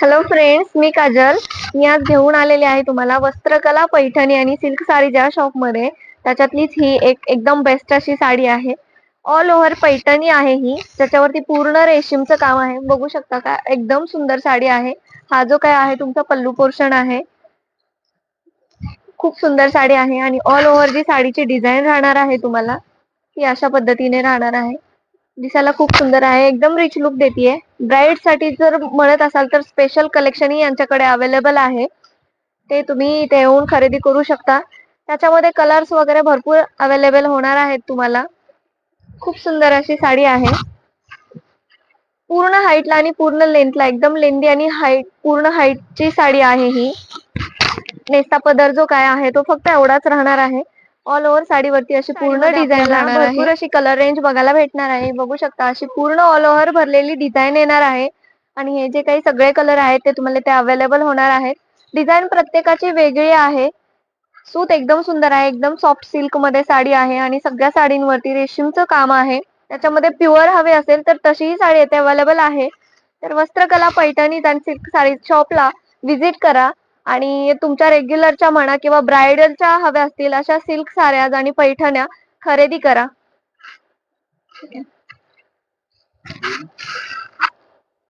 Hello friends, मी काजल. मी आज घेऊन आलेली आहे तुम्हाला वस्त्रकला पैठणी आणि सिल्क साडी ज्या शॉप मध्ये त्याच्यातलीच ही एक एकदम बेस्ट अशी साडी आहे. ऑल ओव्हर पैठणी आहे ही, त्याच्यावरती पूर्ण रेशीमचं काम आहे. बघू शकता का, एकदम सुंदर साडी आहे. हा जो काय आहे तुमचा पल्लू पोर्शन आहे. खूप सुंदर साडी आहे आणि ऑल ओव्हर जी साडीची डिझाईन राहणार आहे तुम्हाला ती अशा पद्धतीने राहणार आहे. दिसायला खूप सुंदर आहे, एकदम रिच लुक देतीये. ब्राईड साठी जर म्हणत असाल तर स्पेशल कलेक्शन ही यांच्याकडे अवेलेबल आहे. ते तुम्ही इथे येऊन खरेदी करू शकता. त्याच्यामध्ये कलर्स वगैरे भरपूर अवेलेबल होणार आहेत तुम्हाला. खूप सुंदर अशी साडी आहे. पूर्ण हाईटला आणि पूर्ण लेंथला एकदम लेंदी आणि हाईट पूर्ण हाईटची साडी आहे ही. नेसता पदर जो काय आहे तो फक्त एवढाच राहणार आहे. ऑल ओव्हर साडीवरती अशी पूर्ण डिझाईन राहणार आहे. भरपूर अशी कलर रेंज बघायला भेटणार आहे. बघू शकता अशी पूर्ण ऑल ओव्हर भरलेली डिझाईन येणार आहे. आणि हे जे काही सगळे कलर आहेत ते तुम्हाला ते अवेलेबल होणार आहेत. डिझाईन प्रत्येकाची वेगळी आहे. सूत एकदम सुंदर आहे, एकदम सॉफ्ट सिल्क मध्ये साडी आहे आणि सगळ्या साडींवरती रेशीमचं काम आहे. त्याच्यामध्ये प्युअर हवे असेल तर तशीही साडी येथे अवेलेबल आहे. तर वस्त्रकला पैठणी आणि सिल्क साडी शॉपला व्हिजिट करा आणि तुमच्या रेग्युलरच्या म्हणा किंवा ब्रायडलच्या हव्या असतील अशा सिल्क साड्या आणि पैठण्या खरेदी करा.